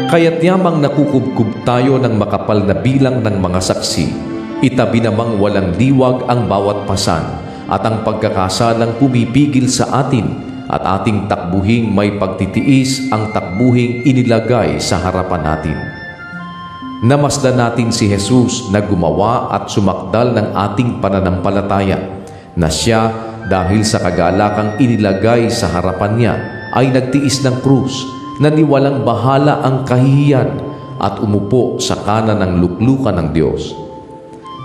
Kaya't yamang nakukubkub tayo ng makapal na bilang ng mga saksi, itabi namang walang diwag ang bawat pasan at ang pagkakasalang pumipigil sa atin at ating takbuhing may pagtitiis ang takbuhing inilagay sa harapan natin. Namasdan natin si Jesus na gumawa at sumakdal ng ating pananampalataya, na siya dahil sa kagalakang inilagay sa harapan niya ay nagtiis ng krus, na niwalang bahala ang kahihiyan at umupo sa kanan ng luklukan ng Diyos.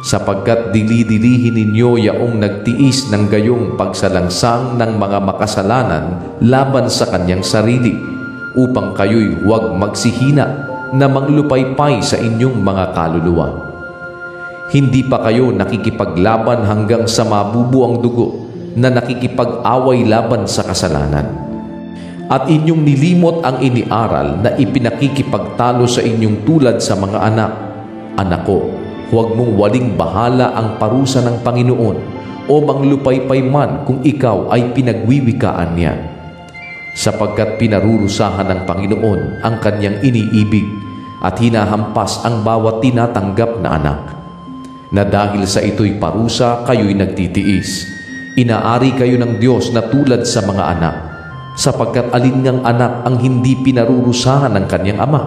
Sapagkat dili-dilihin ninyo yaong nagtiis ng gayong pagsalangsang ng mga makasalanan laban sa kanyang sarili, upang kayo'y huwag magsihina na manglupaypay sa inyong mga kaluluwa. Hindi pa kayo nakikipaglaban hanggang sa mabubuang dugo na nakikipag-away laban sa kasalanan. At inyong nilimot ang iniaral na ipinakikipagtalo sa inyong tulad sa mga anak. Anak ko, huwag mong waling bahala ang parusa ng Panginoon o manglupaypay man kung ikaw ay pinagwiwikaan niya. Sapagkat pinarurusahan ng Panginoon ang kanyang iniibig at hinahampas ang bawat tinatanggap na anak. Na dahil sa ito'y parusa, kayo'y nagtitiis. Inaari kayo ng Diyos na tulad sa mga anak, sapagkat alin ngang anak ang hindi pinarurusahan ng kanyang ama?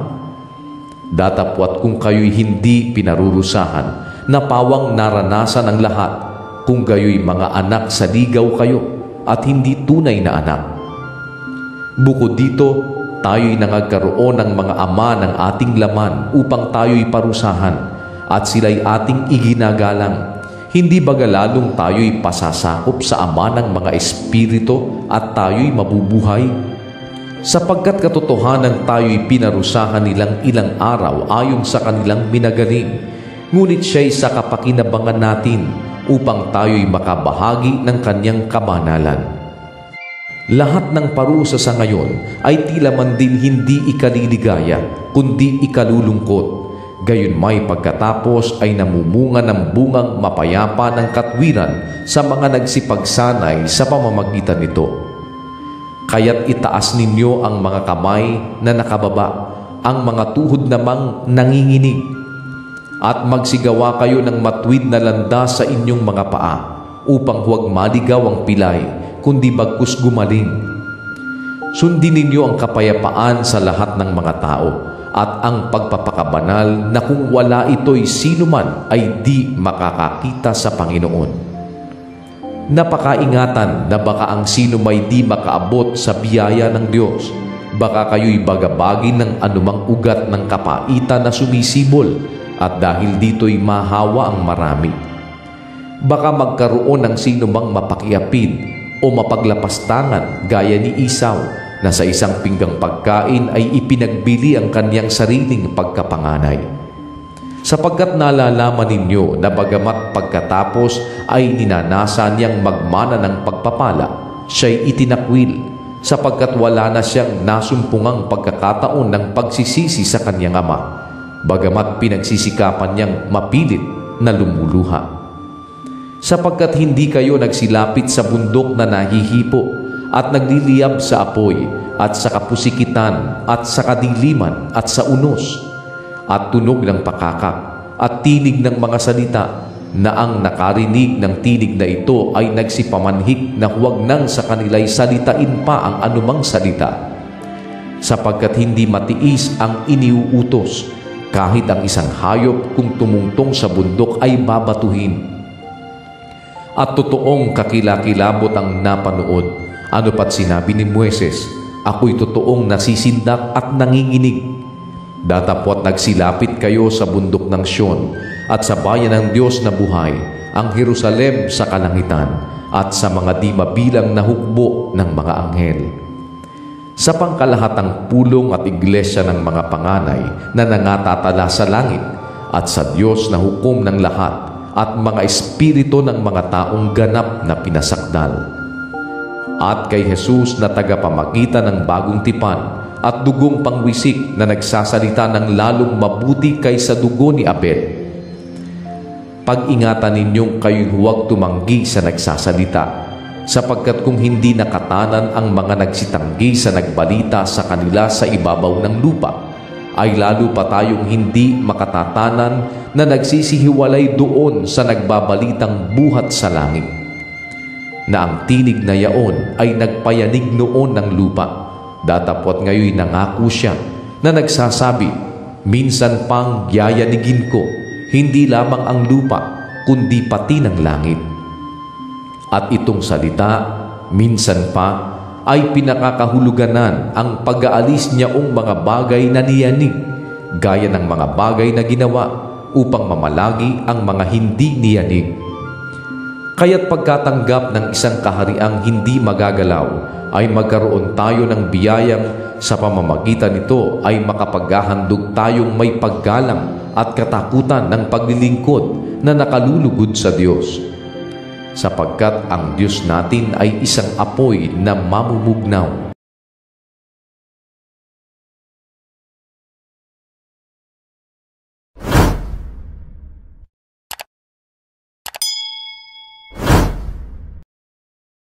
Datapwat kung kayo'y hindi pinarurusahan, napawang naranasan ang lahat, kung gayo'y mga anak sa ligaw kayo at hindi tunay na anak. Bukod dito, tayo'y nangagkaroon ng mga ama ng ating laman upang tayo'y parusahan at sila'y ating iginagalang. Hindi baga lalong tayo'y pasasakop sa ama ng mga espiritu at tayo'y mabubuhay? Sapagkat katotohanan tayo'y pinarusahan nilang ilang araw ayon sa kanilang minagaling, ngunit siya'y sa kapakinabangan natin upang tayo'y makabahagi ng kanyang kabanalan. Lahat ng parusa sa ngayon ay tila man din hindi ikaliligaya, kundi ikalulungkot. Gayon may pagkatapos ay namumunga ng bungang mapayapa ng katwiran sa mga nagsipagsanay sa pamamagitan nito. Kaya't itaas ninyo ang mga kamay na nakababa, ang mga tuhod namang nanginginig, at magsigawa kayo ng matuwid na landas sa inyong mga paa, upang huwag maligaw ang pilay, kundi bagkus gumaling. Sundin ninyo ang kapayapaan sa lahat ng mga tao, at ang pagpapakabanal na kung wala ito'y sino man ay di makakakita sa Panginoon. Napakaingatan na baka ang sino may di makaabot sa biyaya ng Diyos, baka kayo'y bagabagin ng anumang ugat ng kapaitan na sumisibol, at dahil dito'y mahawa ang marami. Baka magkaroon ng sino mang mapakiapid o mapaglapastangan gaya ni Esau, na sa isang pinggang pagkain ay ipinagbili ang kanyang sariling pagkapanganay. Sapagkat nalalaman ninyo na bagamat pagkatapos ay ninanasa niyang magmana ng pagpapala, siya'y itinakwil, sapagkat wala na siyang nasumpungang pagkakataon ng pagsisisi sa kanyang ama, bagamat pinagsisikapan niyang mapilit na lumuluha. Sapagkat hindi kayo nagsilapit sa bundok na nahihipo at nagliliyab sa apoy at sa kapusikitan at sa kadiliman at sa unos at tunog ng pakakak at tinig ng mga salita, na ang nakarinig ng tinig na ito ay nagsipamanhik na huwag nang sa kanila'y salitain pa ang anumang salita, sapagkat hindi matiis ang iniuutos, kahit ang isang hayop kung tumungtong sa bundok ay babatuhin. At totoong kakilakilabot ang napanood, ano pat sinabi ni Moises, ako'y totoong nasisindak at nanginginig. Datapwat nagsilapit kayo sa bundok ng Sion at sa bayan ng Diyos na buhay, ang Jerusalem sa kalangitan, at sa mga di mabilang na hukbo ng mga anghel. Sa pangkalahatang pulong at iglesia ng mga panganay na nangatatala sa langit, at sa Diyos na hukom ng lahat, at mga espiritu ng mga taong ganap na pinasakdal. At kay Jesus na tagapamagitan ng bagong tipan at dugong pangwisik na nagsasalita ng lalong mabuti kaysa dugo ni Abel. Pag-ingatan ninyong kayo'y huwag tumanggi sa nagsasalita, sapagkat kung hindi nakatanan ang mga nagsitanggi sa nagbalita sa kanila sa ibabaw ng lupa, ay lalo pa tayong hindi makatatanan na nagsisihiwalay doon sa nagbabalitang buhat sa langit, na ang tinig na yaon ay nagpayanig noon ng lupa, datapwat ngayon nangako siya na nagsasabi, minsan pang yayanigin ko, hindi lamang ang lupa, kundi pati ng langit. At itong salita, minsan pa, ay pinakakahuluganan ang pag-aalis niyaong mga bagay na niyanig, gaya ng mga bagay na ginawa upang mamalagi ang mga hindi niyanig. Kaya't pagkatanggap ng isang kahariang hindi magagalaw, ay magkaroon tayo ng biyayang sa pamamagitan nito ay makapaghahandog tayong may paggalang at katakutan ng paglilingkod na nakalulugod sa Diyos. Sapagkat ang Diyos natin ay isang apoy na mamumugnaw